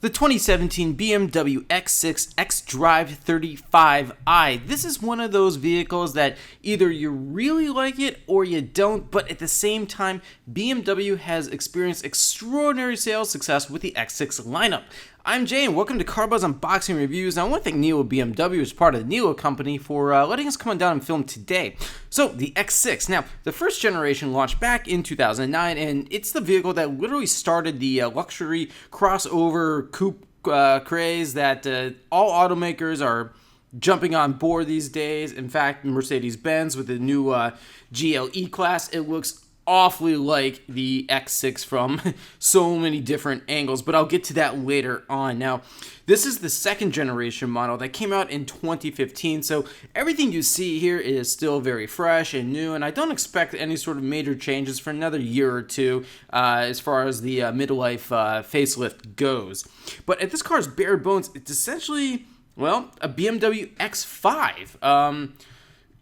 The 2017 BMW X6 xDrive 35i. This is one of those vehicles that either you really like it or you don't, but at the same time, BMW has experienced extraordinary sales success with the X6 lineup. I'm Jay, and welcome to CarBuzz Unboxing Reviews. Now, I want to thank Neil BMW, as part of the Neil company, for letting us come on down and film today. So, the X6. Now, the first generation launched back in 2009, and it's the vehicle that literally started the luxury crossover coupe craze that all automakers are jumping on board these days. In fact, Mercedes-Benz with the new GLE class, it looks awfully like the X6 from so many different angles, but I'll get to that later on. Now, this is the second generation model that came out in 2015, so everything you see here is still very fresh and new, and I don't expect any sort of major changes for another year or two as far as the midlife facelift goes. But at this car's bare bones, it's essentially, well, a BMW X5.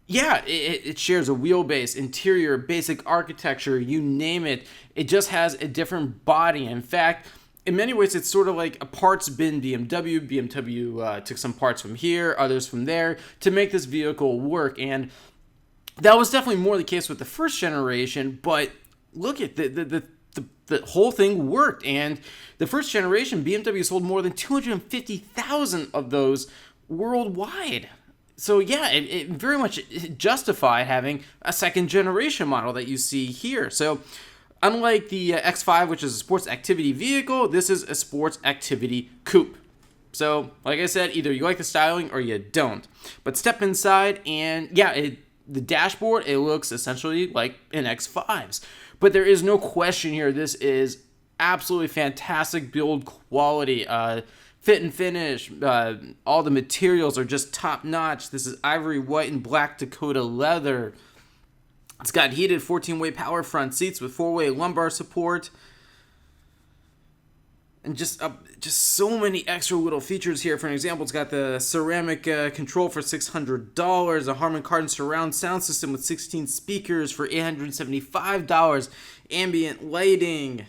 Yeah, it shares a wheelbase, interior, basic architecture, you name it. It just has a different body. In fact, in many ways, it's sort of like a parts bin BMW. BMW took some parts from here, others from there, to make this vehicle work. And that was definitely more the case with the first generation, but look at the whole thing worked. And the first generation, BMW sold more than 250,000 of those worldwide. So yeah, it very much justified having a second generation model that you see here. So unlike the X5, which is a sports activity vehicle, this is a sports activity coupe. So like I said, either you like the styling or you don't. But step inside and yeah, the dashboard, it looks essentially like an X5's. But there is no question here, this is absolutely fantastic build quality. Fit and finish, all the materials are just top notch. This is ivory white and black Dakota leather. It's got heated 14-way power front seats with 4-way lumbar support. And just so many extra little features here. For an example, it's got the ceramic control for $600, a Harman Kardon surround sound system with 16 speakers for $875, ambient lighting.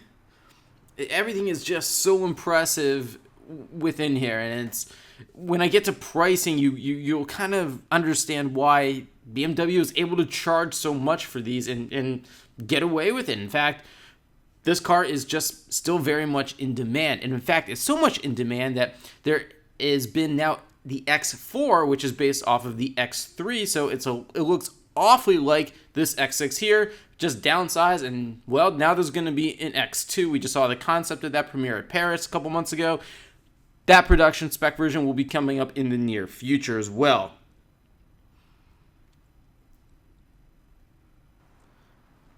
Everything is just so impressive within here, and it's when I get to pricing, you'll kind of understand why BMW is able to charge so much for these and get away with it. In fact, this car is just still very much in demand, and in fact, it's so much in demand that there has been now the X4, which is based off of the X3, so it looks awfully like this X6 here, just downsized, and well, now there's going to be an X2. We just saw the concept of that premiere at Paris a couple months ago. That production spec version will be coming up in the near future as well.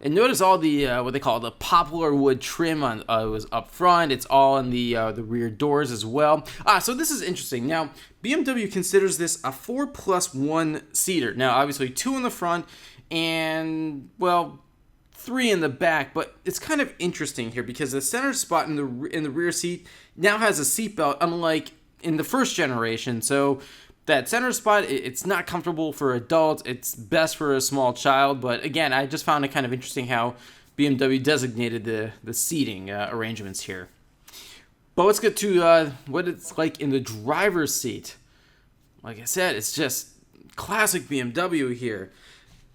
And notice all the what they call the poplar wood trim on was up front. It's all in the rear doors as well. So this is interesting. Now, BMW considers this a 4+1 seater. Now, obviously 2 in the front and, well, 3 in the back, but it's kind of interesting here because the center spot in the rear seat now has a seatbelt, unlike in the first generation. So that center spot, it's not comfortable for adults. It's best for a small child. But again, I just found it kind of interesting how BMW designated the seating arrangements here. But let's get to what it's like in the driver's seat. Like I said, it's just classic BMW here.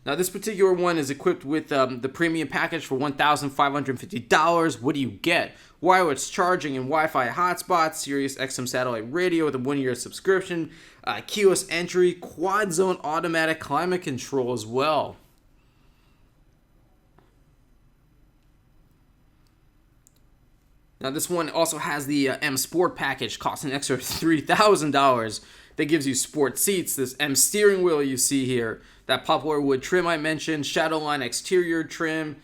Now, this particular one is equipped with the premium package for $1,550. What do you get? Wireless charging and Wi-Fi hotspots, Sirius XM satellite radio with a 1-year subscription, keyless entry, quad zone automatic climate control as well. Now, this one also has the M Sport package, costing an extra $3,000. That gives you sport seats, this M steering wheel you see here, that poplar wood trim I mentioned, Shadowline exterior trim,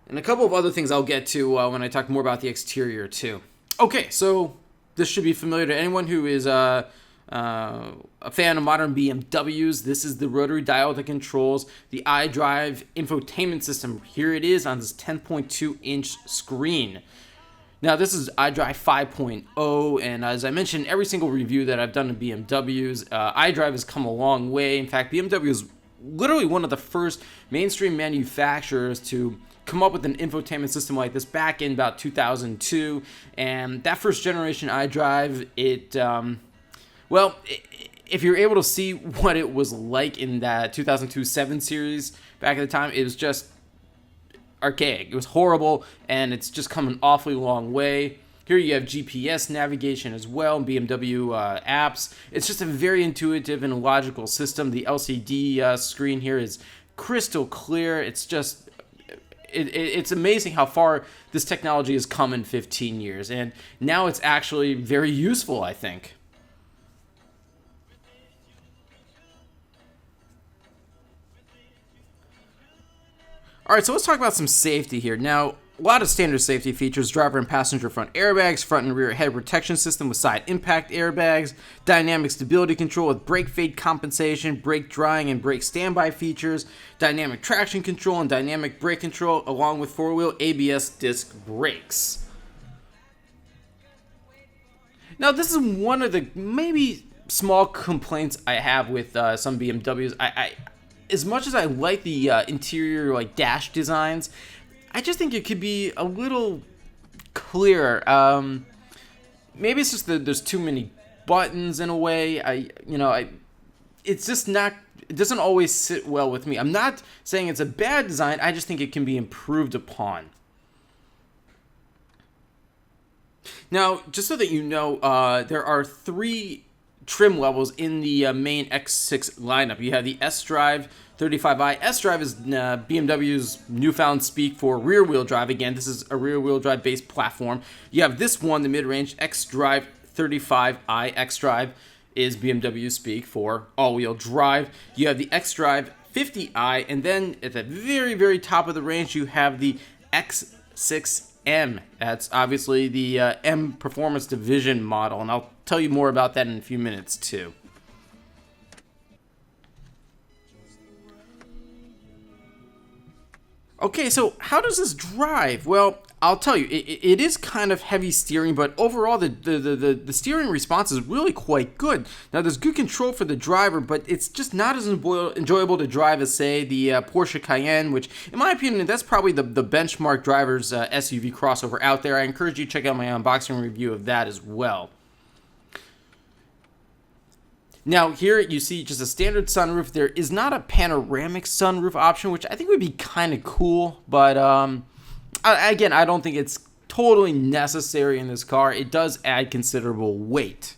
and a couple of other things I'll get to when I talk more about the exterior too. Okay, so this should be familiar to anyone who is a fan of modern BMWs. This is the rotary dial that controls the iDrive infotainment system. Here it is on this 10.2-inch screen. Now, this is iDrive 5.0, and as I mentioned, every single review that I've done of BMWs, iDrive has come a long way. In fact, BMW is literally one of the first mainstream manufacturers to come up with an infotainment system like this back in about 2002, and that first generation iDrive, if you're able to see what it was like in that 2002 7 Series back at the time, it was just archaic. It was horrible, and it's just come an awfully long way. Here you have GPS navigation as well, BMW apps. It's just a very intuitive and logical system. The LCD screen here is crystal clear. It's just, it's amazing how far this technology has come in 15 years, and now it's actually very useful, I think. All right, so let's talk about some safety here. Now, a lot of standard safety features: driver and passenger front airbags, front and rear head protection system with side impact airbags, dynamic stability control with brake fade compensation, brake drying and brake standby features, dynamic traction control and dynamic brake control, along with four-wheel ABS disc brakes. Now, this is one of the maybe small complaints I have with some BMWs. As much as I like the interior like dash designs, I just think it could be a little clearer. Maybe it's just that there's too many buttons in a way. It's just not. It doesn't always sit well with me. I'm not saying it's a bad design. I just think it can be improved upon. Now, just so that you know, there are 3 trim levels in the main X6 lineup. You have the xDrive 35i. xDrive is BMW's newfound speak for rear-wheel drive. Again, this is a rear-wheel drive based platform. You have this one, the mid-range xDrive 35i. xDrive is BMW speak for all-wheel drive. You have the xDrive 50i, and then at the very, very top of the range, you have the X6M. That's obviously the M Performance Division model, and I'll tell you more about that in a few minutes too. Okay, so how does this drive? Well, I'll tell you, it is kind of heavy steering, but overall the steering response is really quite good. Now, there's good control for the driver, but it's just not as enjoyable to drive as, say, the Porsche Cayenne, which, in my opinion, that's probably the benchmark driver's SUV crossover out there. I encourage you to check out my unboxing review of that as well. Now, here you see just a standard sunroof. There is not a panoramic sunroof option, which I think would be kind of cool, but again, I don't think it's totally necessary in this car. It does add considerable weight.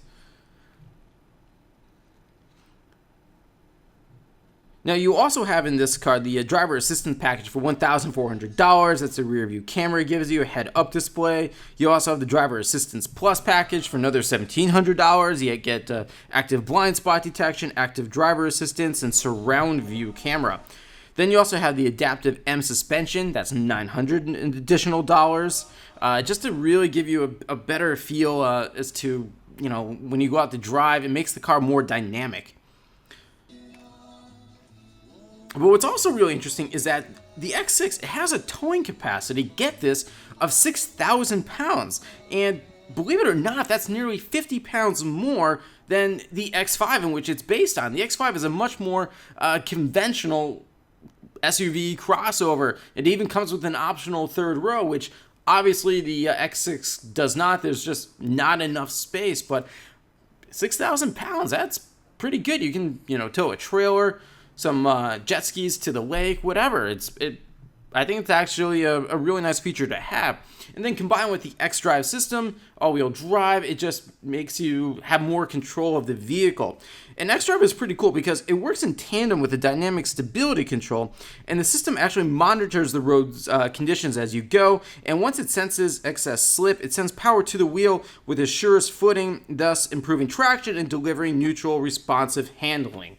Now, you also have in this car the driver assistance package for $1,400. That's a rear view camera it gives you, a head-up display. You also have the driver assistance plus package for another $1,700. You get active blind spot detection, active driver assistance, and surround view camera. Then you also have the adaptive M suspension. That's $900 additional dollars, just to really give you a better feel as to, when you go out to drive. It makes the car more dynamic. But what's also really interesting is that the X6 has a towing capacity, get this, of 6,000 pounds. And believe it or not, that's nearly 50 pounds more than the X5 in which it's based on. The X5 is a much more conventional SUV crossover. It even comes with an optional third row, which obviously the X6 does not. There's just not enough space, but 6,000 pounds, that's pretty good. You can, tow a trailer, some jet skis to the lake, whatever. I think it's actually a really nice feature to have. And then combined with the xDrive system, all-wheel drive, it just makes you have more control of the vehicle. And xDrive is pretty cool because it works in tandem with the dynamic stability control, and the system actually monitors the road's conditions as you go, and once it senses excess slip, it sends power to the wheel with the surest footing, thus improving traction and delivering neutral, responsive handling.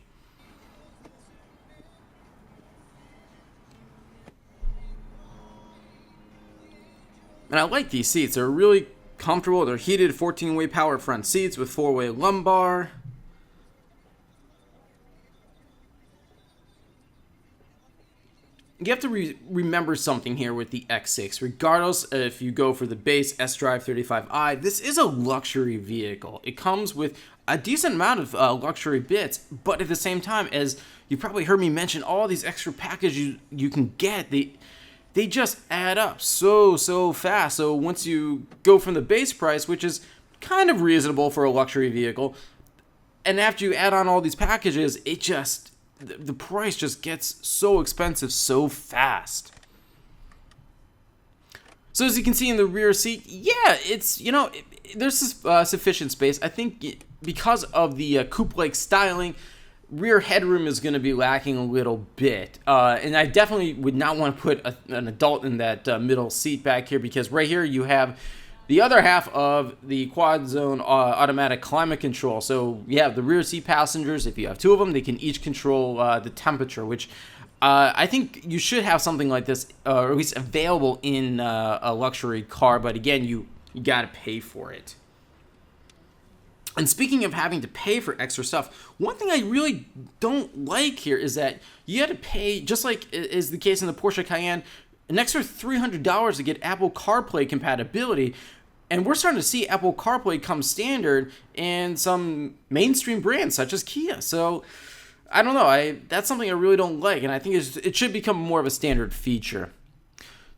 And I like these seats. They're really comfortable. They're heated 14-way power front seats with 4-way lumbar. You have to remember something here with the X6. Regardless if you go for the base xDrive 35i, this is a luxury vehicle. It comes with a decent amount of luxury bits, but at the same time, as you probably heard me mention, all these extra packages you can get, they just add up so fast. So once you go from the base price, which is kind of reasonable for a luxury vehicle, and after you add on all these packages, the price just gets so expensive so fast. So as you can see in the rear seat, yeah, it's, there's sufficient space. I think because of the coupe-like styling, rear headroom is going to be lacking a little bit. And I definitely would not want to put an adult in that middle seat back here, because right here you have the other half of the quad zone automatic climate control. So you have the rear seat passengers. If you have two of them, they can each control the temperature, which I think you should have something like this, or at least available in a luxury car. But again, you got to pay for it. And speaking of having to pay for extra stuff, one thing I really don't like here is that you had to pay, just like is the case in the Porsche Cayenne, an extra $300 to get Apple CarPlay compatibility. And we're starting to see Apple CarPlay come standard in some mainstream brands such as Kia. So I don't know, that's something I really don't like, and I think it should become more of a standard feature.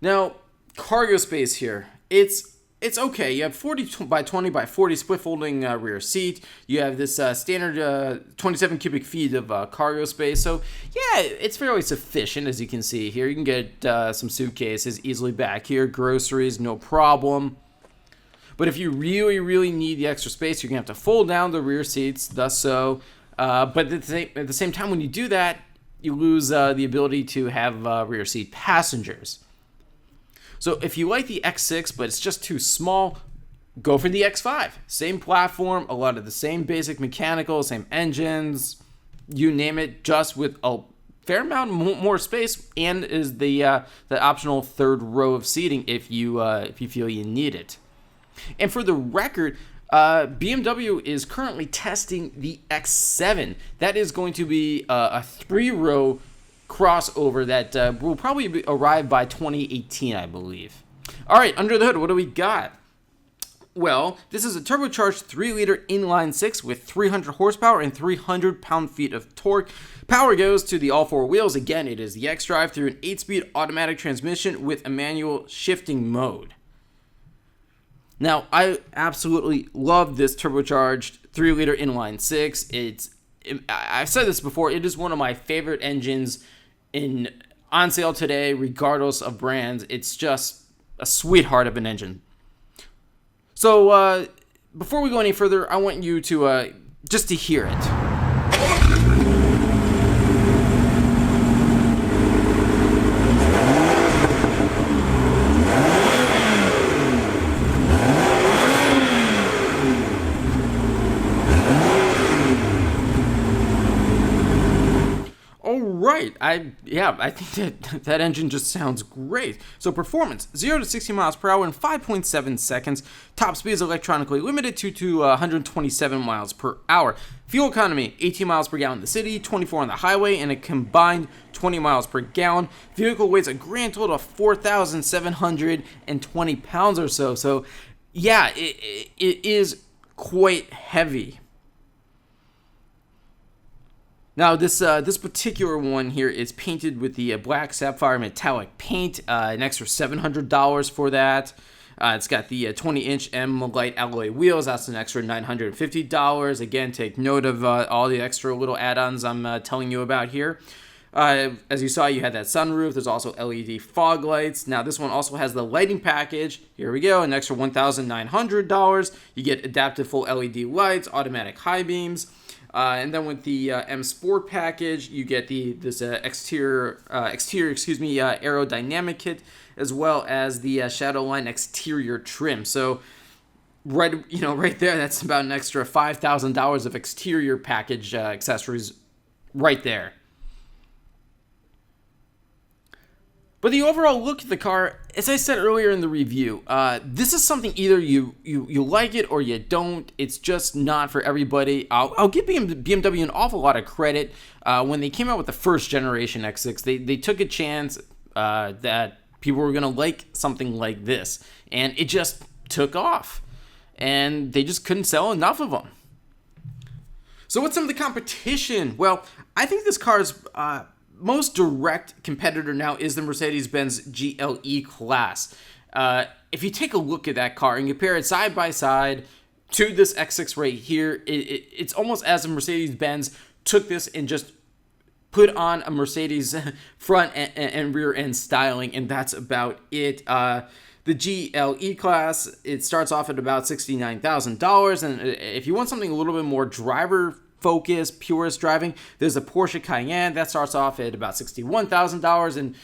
Now, cargo space here, it's okay. You have 40 by 20 by 40 split folding rear seat. You have this standard 27 cubic feet of cargo space. So yeah, it's fairly sufficient, as you can see here. You can get some suitcases easily back here, groceries, no problem. But if you really need the extra space, you're gonna have to fold down the rear seats, thus so. But at the same time, when you do that, you lose the ability to have rear seat passengers. So if you like the X6, but it's just too small, go for the X5. Same platform, a lot of the same basic mechanicals, same engines, you name it, just with a fair amount more space, and is the optional third row of seating if you feel you need it. And for the record, BMW is currently testing the X7. That is going to be a 3-row crossover that will probably arrive by 2018, I believe. All right, under the hood, what do we got? Well, this is a turbocharged 3-liter inline-six with 300 horsepower and 300 pound-feet of torque. Power goes to the all-four wheels. Again, it is the xDrive through an 8-speed automatic transmission with a manual shifting mode. Now, I absolutely love this turbocharged 3-liter inline-six. I've said this before, it is one of my favorite engines on sale today, regardless of brands. It's just a sweetheart of an engine. So, before we go any further, I want you to just to hear it. Right, I think that engine just sounds great. So performance, 0 to 60 miles per hour in 5.7 seconds. Top speed is electronically limited to 127 miles per hour. Fuel economy, 18 miles per gallon in the city, 24 on the highway, and a combined 20 miles per gallon. Vehicle weighs a grand total of 4,720 pounds or so. So yeah, it is quite heavy. Now, this particular one here is painted with the black sapphire metallic paint, an extra $700 for that. It's got the 20-inch M light alloy wheels. That's an extra $950. Again, take note of all the extra little add-ons I'm telling you about here. As you saw, you had that sunroof. There's also LED fog lights. Now, this one also has the lighting package. Here we go, an extra $1,900. You get adaptive full LED lights, automatic high beams. And then with the M Sport package, you get this exterior aerodynamic kit, as well as the Shadowline exterior trim. So, right there, that's about an extra $5,000 of exterior package accessories, right there. But the overall look of the car, as I said earlier in the review, this is something either you like it or you don't. It's just not for everybody. I'll give BMW an awful lot of credit. When they came out with the first generation X6, they took a chance that people were going to like something like this. And it just took off. And they just couldn't sell enough of them. So what's some of the competition? Well, I think this car is most direct competitor now is the Mercedes-Benz GLE class. If you take a look at that car and compare it side by side to this X6 right here, it's almost as if Mercedes-Benz took this and just put on a Mercedes front and rear end styling, and that's about it. The GLE class, it starts off at about $69,000, and if you want something a little bit more driver focused, purist driving, there's a Porsche Cayenne that starts off at about $61,000 and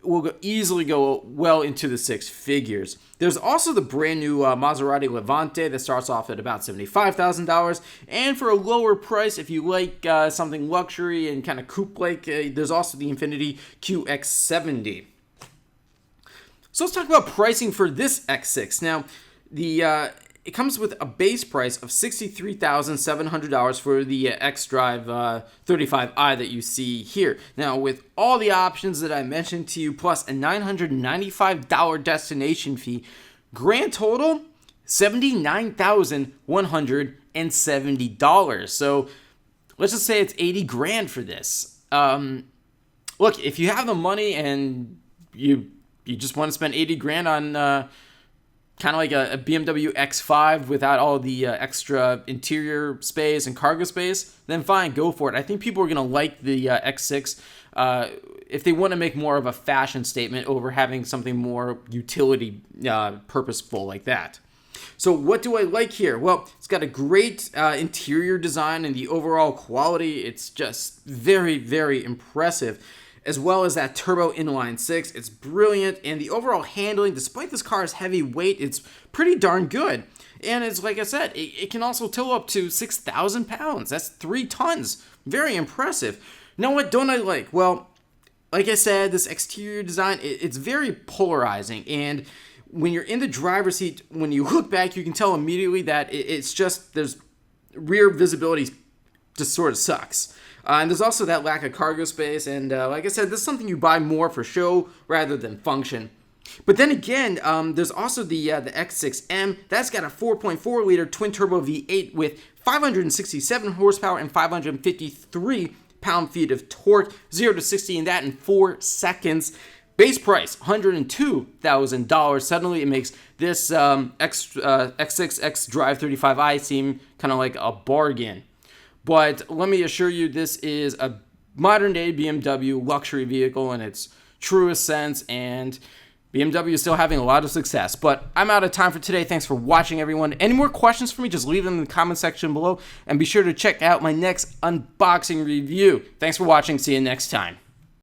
will easily go well into the six figures. There's also the brand new Maserati Levante that starts off at about $75,000, and for a lower price, if you like something luxury and kind of coupe-like, there's also the Infiniti QX70. So let's talk about pricing for this X6. Now, it comes with a base price of $63,700 for the xDrive 35i that you see here. Now, with all the options that I mentioned to you, plus a $995 destination fee, grand total, $79,170. So let's just say it's 80 grand for this. Look, if you have the money and you just want to spend 80 grand on kind of like a BMW X5 without all the extra interior space and cargo space, then fine, go for it. I think people are going to like the X6 if they want to make more of a fashion statement over having something more utility purposeful like that. So what do I like here? Well, it's got a great interior design, and the overall quality, it's just very, very impressive. As well as that turbo inline-six. It's brilliant, and the overall handling, despite this car's heavy weight, it's pretty darn good. And it's like I said, it can also tow up to 6,000 pounds. That's 3 tons. Very impressive. Now, what don't I like? Well, like I said, this exterior design, it's very polarizing, and when you're in the driver's seat, when you look back, you can tell immediately that it's just, there's rear visibility just sort of sucks. And there's also that lack of cargo space, and like I said, this is something you buy more for show rather than function. But then again, there's also the X6M. That's got a 4.4-liter twin-turbo V8 with 567 horsepower and 553 pound-feet of torque, 0 to 60 in that in 4 seconds. Base price, $102,000. Suddenly, it makes this X6 xDrive 35i seem kind of like a bargain. But let me assure you, this is a modern-day BMW luxury vehicle in its truest sense, and BMW is still having a lot of success. But I'm out of time for today. Thanks for watching, everyone. Any more questions for me, just leave them in the comment section below, and be sure to check out my next unboxing review. Thanks for watching. See you next time.